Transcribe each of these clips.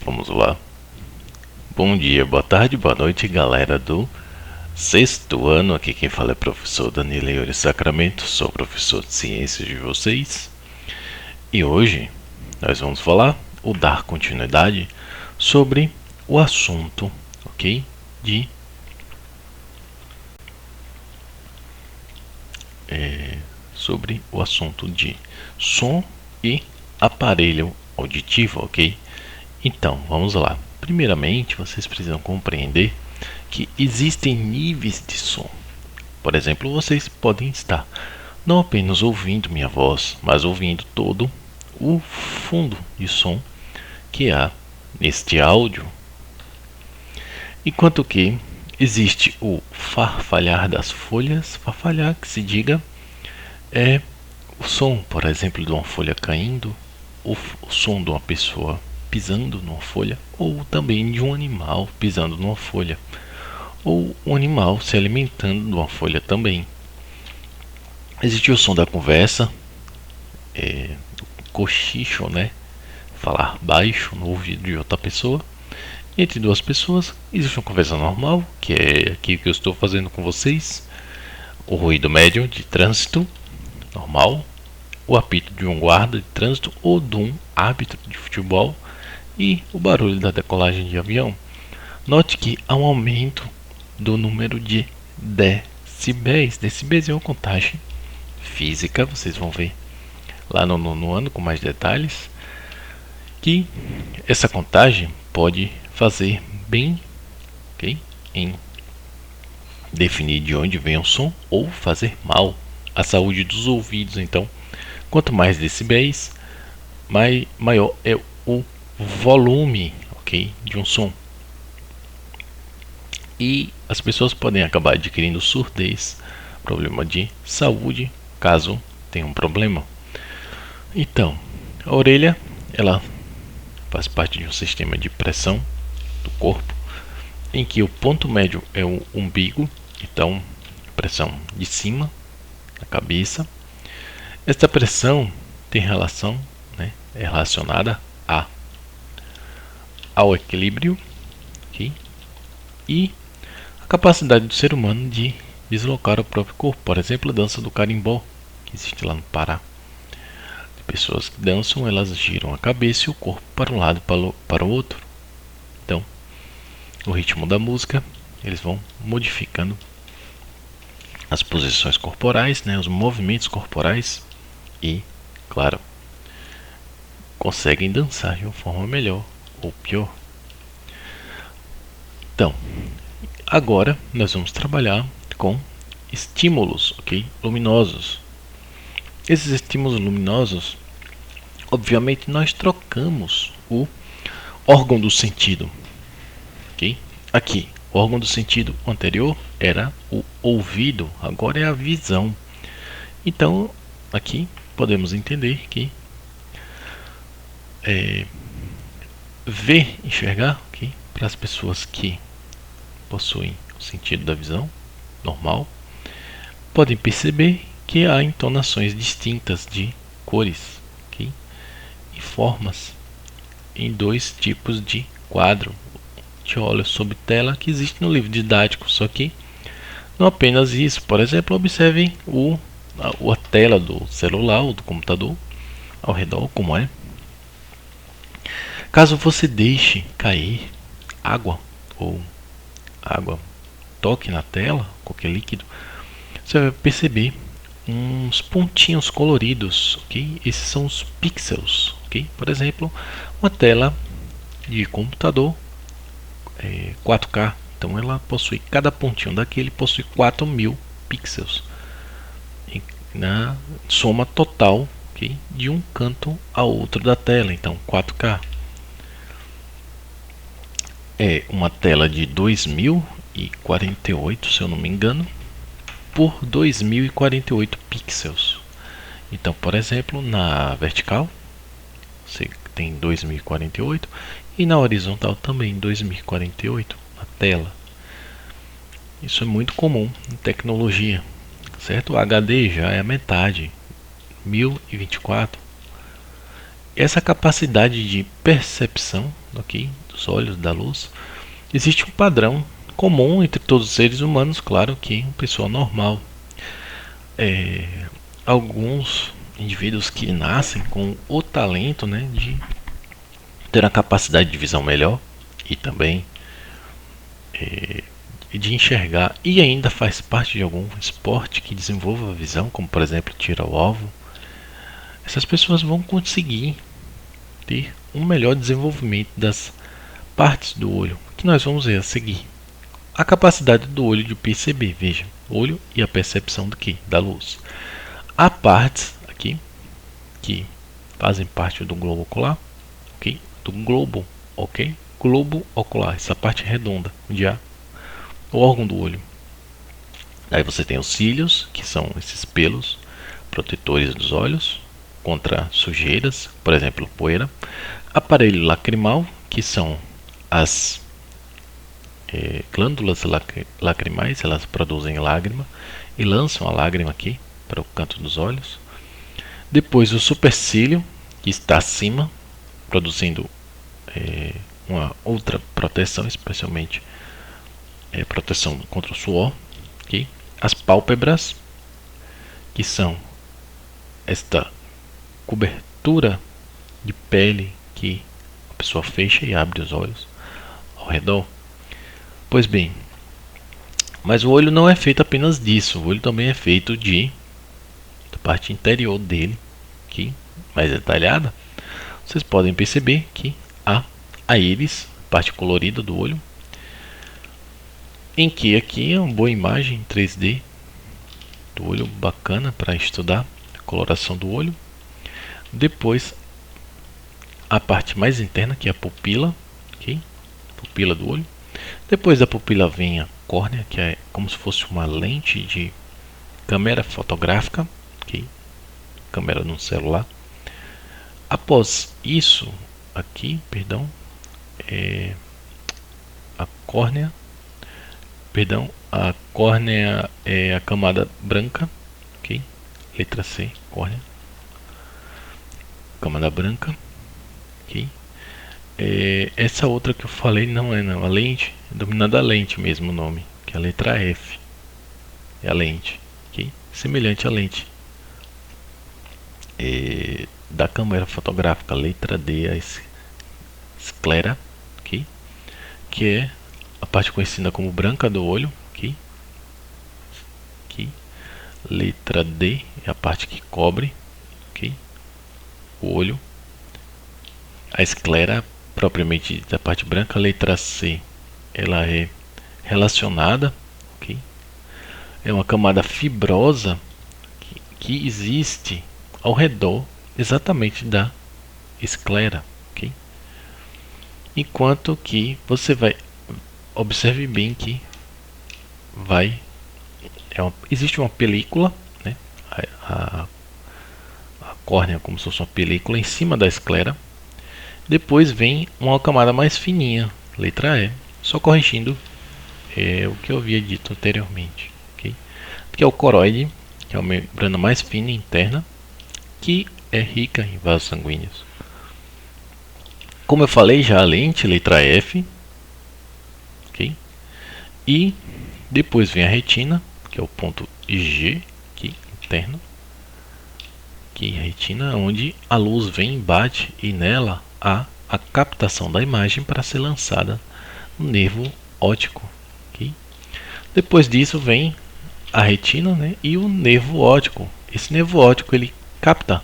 Vamos lá. Bom dia, boa tarde, boa noite, galera do sexto ano. Aqui quem fala é o professor Danilo Iori Sacramento, sou professor de ciências de vocês. E hoje nós vamos falar ou dar continuidade sobre o assunto, ok? Sobre o assunto de som e aparelho auditivo, ok? Então, vamos lá. Primeiramente, vocês precisam compreender que existem níveis de som. Por exemplo, vocês podem estar não apenas ouvindo minha voz, mas ouvindo todo o fundo de som que há neste áudio. Enquanto que existe o farfalhar das folhas, farfalhar que se diga é o som, por exemplo, de uma folha caindo, o som de uma pessoa pisando numa folha, ou também de um animal pisando numa folha, ou um animal se alimentando de uma folha também. Existe o som da conversa, cochicho, né? Falar baixo no ouvido de outra pessoa. Entre duas pessoas existe uma conversa normal, que é aqui que eu estou fazendo com vocês. O ruído médio de trânsito normal, o apito de um guarda de trânsito ou de um árbitro de futebol e o barulho da decolagem de avião. Note que há um aumento do número de decibéis. Decibéis é uma contagem física, vocês vão ver lá no ano com mais detalhes, que essa contagem pode fazer bem, okay, em definir de onde vem o som ou fazer mal à saúde dos ouvidos. Então, quanto mais decibéis, maior é o volume, ok, de um som. E as pessoas podem acabar adquirindo surdez, problema de saúde, caso tenha um problema. Então, a orelha, ela faz parte de um sistema de pressão do corpo, em que o ponto médio é o umbigo, então pressão de cima da cabeça. Esta pressão tem relação, né, é relacionada ao equilíbrio, okay, e a capacidade do ser humano de deslocar o próprio corpo. Por exemplo, a dança do carimbó, que existe lá no Pará. Pessoas que dançam, elas giram a cabeça e o corpo para um lado e para o outro. Então, o ritmo da música, eles vão modificando as posições corporais, né, os movimentos corporais e, claro, conseguem dançar de uma forma melhor ou pior. Então, agora nós vamos trabalhar com estímulos, ok, luminosos. Esses estímulos luminosos, obviamente, nós trocamos o órgão do sentido, ok? Aqui, o órgão do sentido anterior era o ouvido, agora é a visão. Então, aqui podemos entender que ver, enxergar, ok? Para as pessoas que possuem o sentido da visão normal, podem perceber que há entonações distintas de cores, okay, e formas em dois tipos de quadro de óleo sob tela que existe no livro didático. Só que não apenas isso. Por exemplo, observem a tela do celular ou do computador ao redor, como é. Caso você deixe cair água ou água toque na tela, qualquer líquido, você vai perceber uns pontinhos coloridos, ok? Esses são os pixels, ok? Por exemplo, uma tela de computador 4K, então ela possui, cada pontinho daquele possui 4.000 pixels na soma total, okay, de um canto ao outro da tela. Então 4K é uma tela de 2048, se eu não me engano, por 2048 pixels. Então, por exemplo, na vertical você tem 2048 e na horizontal também 2048 na tela. Isso é muito comum em tecnologia, certo? O HD já é a metade, 1024. essa capacidade de percepção, ok, dos olhos, da luz, existe um padrão comum entre todos os seres humanos, claro que uma pessoa normal. Alguns indivíduos que nascem com o talento, né, de ter a capacidade de visão melhor e também de enxergar, e ainda faz parte de algum esporte que desenvolva a visão, como por exemplo tiro ao alvo, essas pessoas vão conseguir ter um melhor desenvolvimento das partes do olho, que nós vamos ver a seguir. A capacidade do olho de perceber, veja, olho e a percepção do que? Da luz. Há partes aqui que fazem parte do globo ocular, ok? Do globo, ok? Globo ocular, essa parte redonda, onde há o órgão do olho. Aí você tem os cílios, que são esses pelos protetores dos olhos contra sujeiras, por exemplo, poeira. Aparelho lacrimal, que são as glândulas lacrimais, elas produzem lágrima e lançam a lágrima aqui para o canto dos olhos. Depois o supercílio, que está acima, produzindo uma outra proteção, especialmente proteção contra o suor. Okay? As pálpebras, que são esta cobertura de pele que a pessoa fecha e abre os olhos ao redor. Pois bem, mas o olho não é feito apenas disso, o olho também é feito da parte interior dele, aqui, mais detalhada. Vocês podem perceber que há a íris, parte colorida do olho, em que aqui é uma boa imagem 3D do olho, bacana para estudar a coloração do olho. Depois a parte mais interna, que é a pupila, okay? Pupila do olho. Depois da pupila vem a córnea, que é como se fosse uma lente de câmera fotográfica, okay? Câmera no celular. Após isso, aqui, perdão, a córnea é a camada branca, ok? Letra C, córnea, camada branca, ok? Essa outra que eu falei não é a lente, é dominada a lente mesmo o nome, que é a letra F, é a lente, ok? Semelhante à lente da câmera fotográfica. Letra D, a esclera, ok? Que é a parte conhecida como branca do olho, aqui. Letra D é a parte que cobre, okay? O olho. A esclera, propriamente da parte branca. A letra C, ela é relacionada, okay? É uma camada fibrosa que existe ao redor exatamente da esclera, okay? Enquanto que você vai observe bem que existe uma película, né? A córnea como se fosse uma película em cima da esclera. Depois vem uma camada mais fininha, letra E, só corrigindo o que eu havia dito anteriormente, okay? Que é o coroide, que é a membrana mais fina interna, que é rica em vasos sanguíneos. Como eu falei já, a lente, letra F, okay? E depois vem a retina, que é o ponto G, aqui, interno, que é a retina, onde a luz vem, bate e nela há a captação da imagem para ser lançada no nervo óptico, okay? Depois disso vem a retina, né, e o nervo óptico. Esse nervo óptico ele capta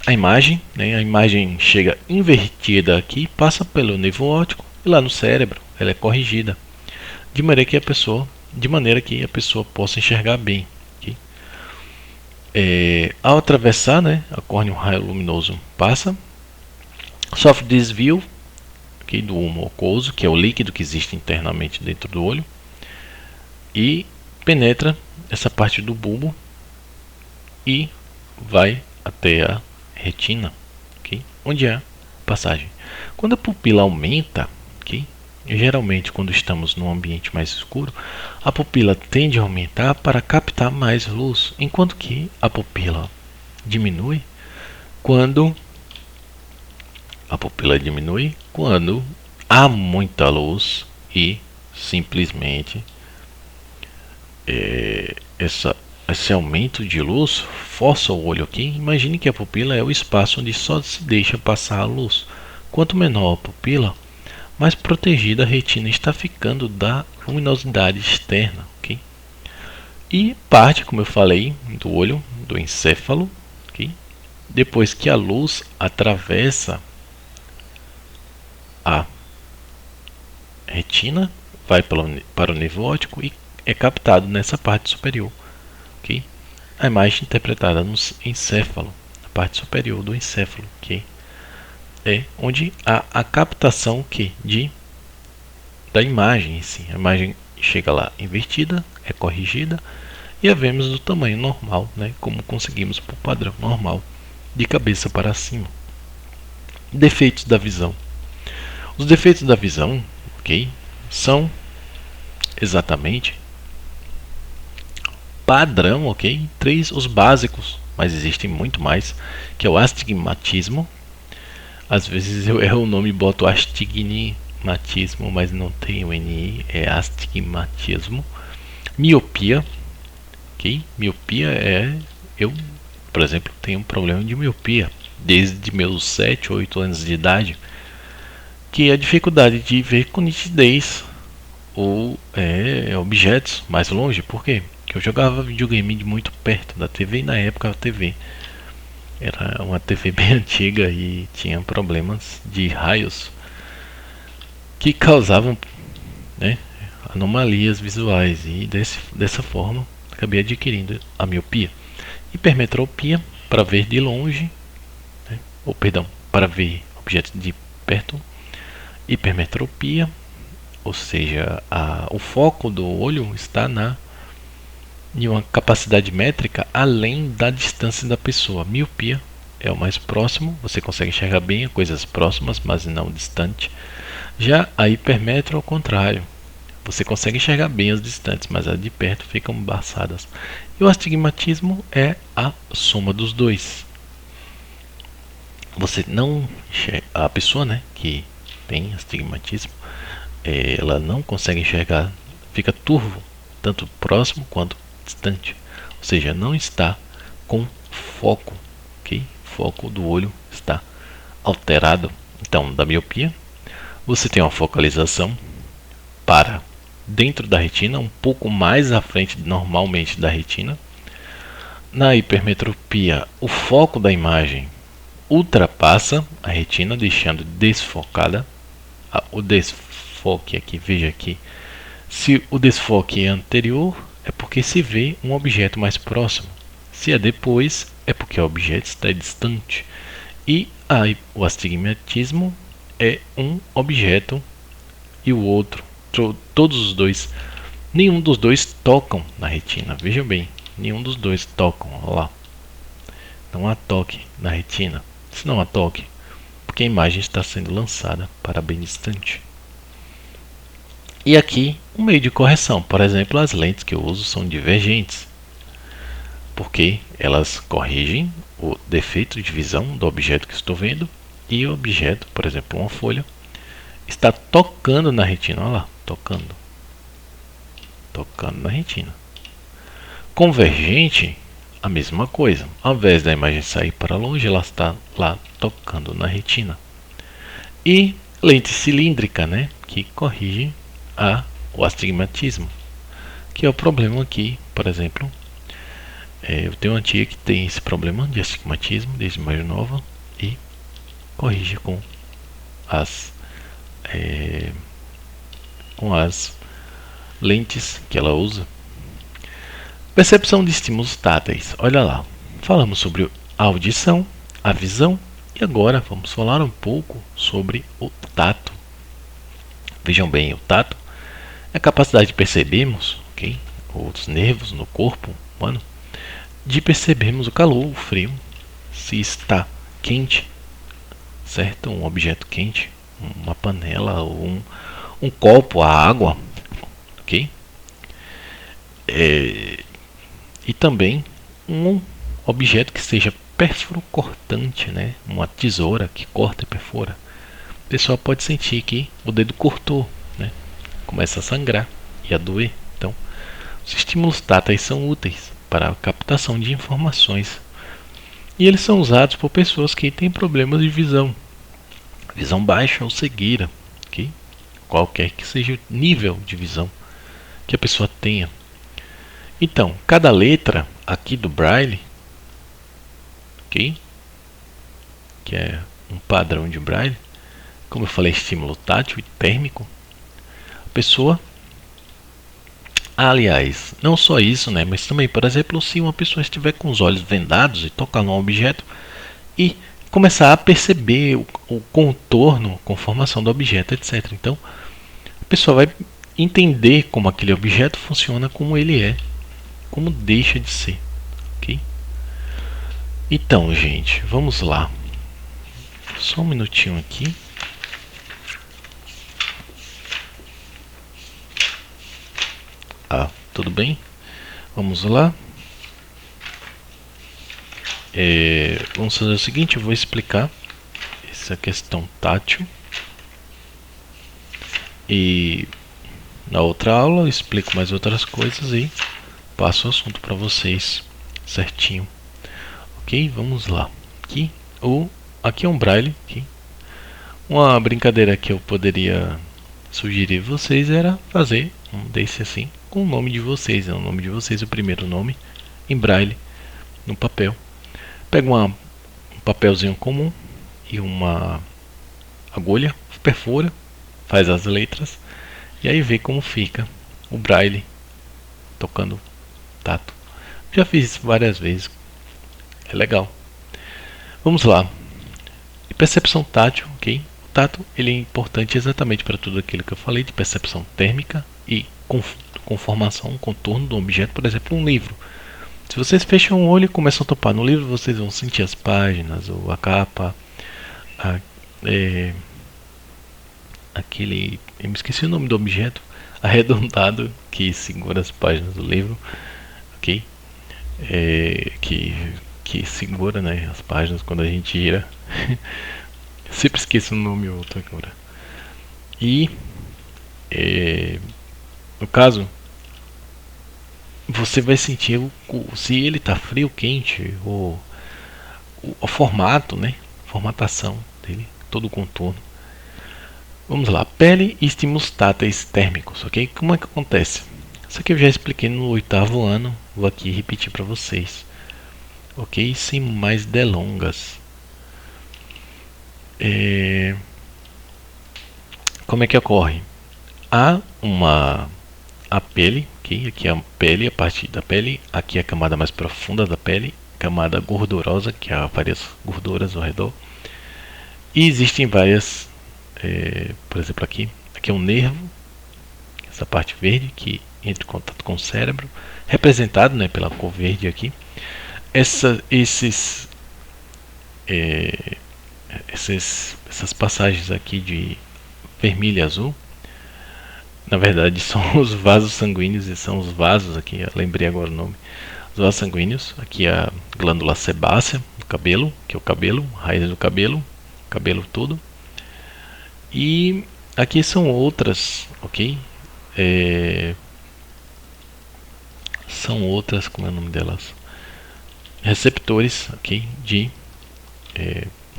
a imagem, né, a imagem chega invertida aqui, passa pelo nervo óptico e lá no cérebro ela é corrigida de maneira que a pessoa possa enxergar bem, okay? Ao atravessar, né, a córnea, um raio luminoso passa, sofre desvio, okay, do mucoso, que é o líquido que existe internamente dentro do olho, e penetra essa parte do bulbo e vai até a retina, okay? Onde é a passagem. Quando a pupila aumenta, okay, geralmente quando estamos num ambiente mais escuro, a pupila tende a aumentar para captar mais luz, enquanto que a pupila diminui quando a pupila diminui quando há muita luz e simplesmente esse aumento de luz força o olho aqui. Imagine que a pupila é o espaço onde só se deixa passar a luz. Quanto menor a pupila, mais protegida a retina está ficando da luminosidade externa, ok? E parte, como eu falei, do olho, do encéfalo, ok? Depois que a luz atravessa a retina, vai para o nervo óptico e é captado nessa parte superior, ok? A imagem interpretada no encéfalo, na parte superior do encéfalo, ok? É onde há a captação da imagem em si. A imagem chega lá invertida, é corrigida e a vemos do tamanho normal, né? Como conseguimos por padrão normal, de cabeça para cima. Defeitos da visão. Os defeitos da visão, ok, são exatamente padrão, ok? Três os básicos, mas existem muito mais, que é o astigmatismo. Às vezes eu erro o nome e boto astigmatismo, mas não tem o NI, é astigmatismo. Miopia, ok? Miopia eu, por exemplo, tenho um problema de miopia desde meus 7 ou 8 anos de idade, que é a dificuldade de ver com nitidez ou objetos mais longe. Por quê? Porque eu jogava videogame de muito perto da TV e na época a TV era uma TV bem antiga e tinha problemas de raios que causavam, né, anomalias visuais, e dessa forma acabei adquirindo a miopia. Hipermetropia, para ver de longe, né, ou perdão, para ver objetos de perto. Hipermetropia, ou seja, o foco do olho está em uma capacidade métrica além da distância da pessoa. Miopia é o mais próximo, você consegue enxergar bem coisas próximas, mas não distante. Já a hipermetro, ao contrário, você consegue enxergar bem as distantes, mas as de perto ficam embaçadas. E o astigmatismo é a soma dos dois. Você não a pessoa, né, que tem astigmatismo, ela não consegue enxergar, fica turvo, tanto próximo quanto distante, ou seja, não está com foco, ok? O foco do olho está alterado. Então, da miopia, você tem uma focalização para dentro da retina, um pouco mais à frente normalmente da retina. Na hipermetropia, o foco da imagem ultrapassa a retina, deixando desfocada. O desfoque aqui, veja aqui, se o desfoque é anterior, é porque se vê um objeto mais próximo. Se é depois, é porque o objeto está distante. E o astigmatismo é um objeto e o outro. Todos os dois, nenhum dos dois tocam na retina. Veja bem, nenhum dos dois tocam. Olha lá. Não há toque na retina. Se não há toque, porque a imagem está sendo lançada para bem distante. E aqui um meio de correção. Por exemplo, as lentes que eu uso são divergentes, porque elas corrigem o defeito de visão do objeto que estou vendo, e o objeto, por exemplo, uma folha, está tocando na retina. Olha lá, tocando na retina. Convergente, a mesma coisa. Ao invés da imagem sair para longe, ela está lá tocando na retina. E lente cilíndrica, né, que corrige o astigmatismo, que é o problema aqui. Por exemplo, eu tenho uma tia que tem esse problema de astigmatismo desde mais nova e corrige com as lentes que ela usa. Percepção de estímulos táteis. Olha lá, falamos sobre a audição, a visão, e agora vamos falar um pouco sobre o tato. Vejam bem, o tato é a capacidade de percebermos, ok, os nervos no corpo humano, de percebermos o calor, o frio, se está quente, certo? Um objeto quente, uma panela ou um copo, a água, ok? E também um objeto que seja perfuro cortante, né? Uma tesoura que corta e perfura. a pessoa pode sentir que o dedo cortou, né? Começa a sangrar e a doer. Então, os estímulos táteis são úteis para a captação de informações e eles são usados por pessoas que têm problemas de visão, visão baixa ou cegueira, ok? Qualquer que seja o nível de visão que a pessoa tenha. Então, cada letra aqui do Braille, ok? Que é um padrão de Braille, como eu falei, estímulo tátil e térmico, a pessoa, aliás, não só isso, né, mas também, por exemplo, se uma pessoa estiver com os olhos vendados e tocar num objeto e começar a perceber o contorno, conformação do objeto, etc. Então, a pessoa vai entender como aquele objeto funciona, como ele é, como deixa de ser, ok? Então, gente, vamos lá. Só um minutinho aqui. Tudo bem? Vamos lá. Vamos fazer o seguinte, eu vou explicar essa questão tátil. E na outra aula eu explico mais outras coisas e passo o assunto para vocês certinho. Ok? Vamos lá. Aqui é um Braille. Aqui. Uma brincadeira que eu poderia sugerir a vocês era fazer um desse assim com o nome de vocês, o nome de vocês, o primeiro nome em Braille no papel. Pega um papelzinho comum e uma agulha, perfura, faz as letras e aí vê como fica o Braille tocando tato. Já fiz isso várias vezes, é legal. Vamos lá. Percepção tátil, ok? O tato ele é importante exatamente para tudo aquilo que eu falei de percepção térmica e conformação, contorno do objeto, por exemplo, um livro. Se vocês fecham o olho e começam a topar no livro, vocês vão sentir as páginas, ou a capa, aquele, eu me esqueci o nome do objeto, arredondado que segura as páginas do livro, ok? Que segura, né, as páginas quando a gente gira. Sempre esqueço o nome ou outro agora. E no caso, você vai sentir se ele está frio, quente, o formato, né? Formatação dele, todo o contorno. Vamos lá, pele e estímulos táteis térmicos, ok? Como é que acontece? Isso aqui eu já expliquei no 8º ano, vou aqui repetir para vocês, ok? Sem mais delongas. Como é que ocorre? Há a pele, okay? Aqui é a pele, a parte da pele, aqui é a camada mais profunda da pele, camada gordurosa, que há várias gorduras ao redor, e existem várias, por exemplo aqui é um nervo, essa parte verde que entra em contato com o cérebro, representado, né, pela cor verde aqui. Essas passagens aqui de vermelho e azul, na verdade são os vasos sanguíneos, e são os vasos aqui, eu lembrei agora o nome, os vasos sanguíneos. Aqui a glândula sebácea do cabelo, que é o cabelo, raiz do cabelo todo. E aqui são outras, ok? São outras, como é o nome delas? Receptores, ok? De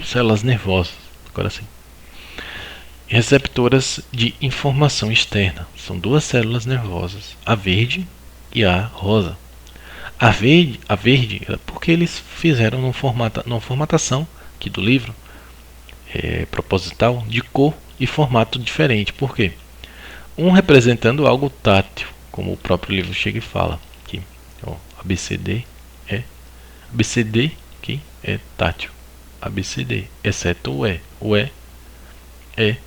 células nervosas, agora sim. Receptoras de informação externa. São duas células nervosas, a verde e a rosa. A verde é porque eles fizeram numa formatação aqui do livro proposital de cor e formato diferente. Por quê? Um representando algo tátil, como o próprio livro chega e fala aqui. Ó, ABCD aqui é tátil. ABCD, exceto o E. O E é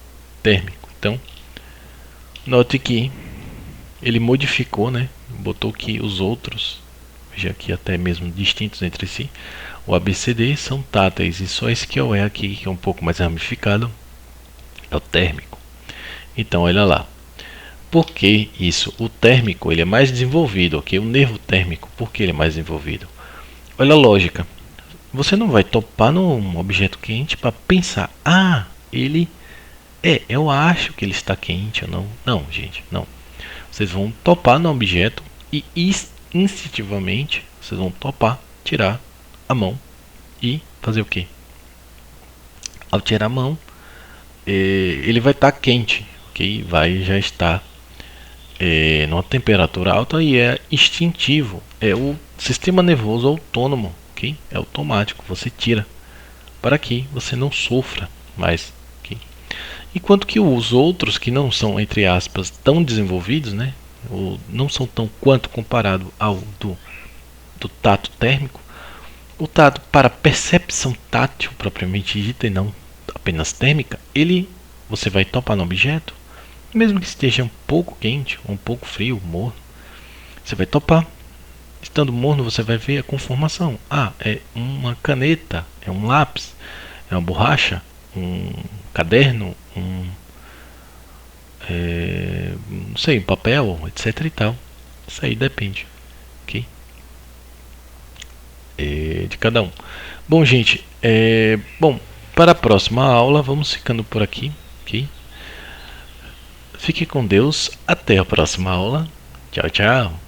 térmico. Então, note que ele modificou, né? Botou que os outros, já que até mesmo distintos entre si, o ABCD são táteis, e só esse que é o E aqui, que é um pouco mais ramificado, é o térmico. Então, olha lá. Por que isso? O térmico ele é mais desenvolvido, ok? O nervo térmico, por que ele é mais desenvolvido? Olha a lógica. Você não vai topar num objeto quente para pensar, ele Eu acho que ele está quente ou não. Não, gente, não. Vocês vão topar no objeto e instintivamente vocês vão topar, tirar a mão e fazer o que? Ao tirar a mão, ele vai estar quente, ok? Vai já estar numa temperatura alta e é instintivo. É o sistema nervoso autônomo, ok? É automático. Você tira para que você não sofra mais. Okay? Enquanto que os outros que não são, entre aspas, tão desenvolvidos, né? Ou não são tão quanto comparado ao do tato térmico, o tato para percepção tátil propriamente dita e não apenas térmica, você vai topar no objeto, mesmo que esteja um pouco quente ou um pouco frio, morno, você vai topar. Estando morno, você vai ver a conformação. Ah, é uma caneta, é um lápis, é uma borracha, um caderno, não sei, um papel, etc e tal. Isso aí depende, ok? De cada um. Bom, gente, para a próxima aula vamos ficando por aqui, ok? Fique com Deus, até a próxima aula. Tchau, tchau.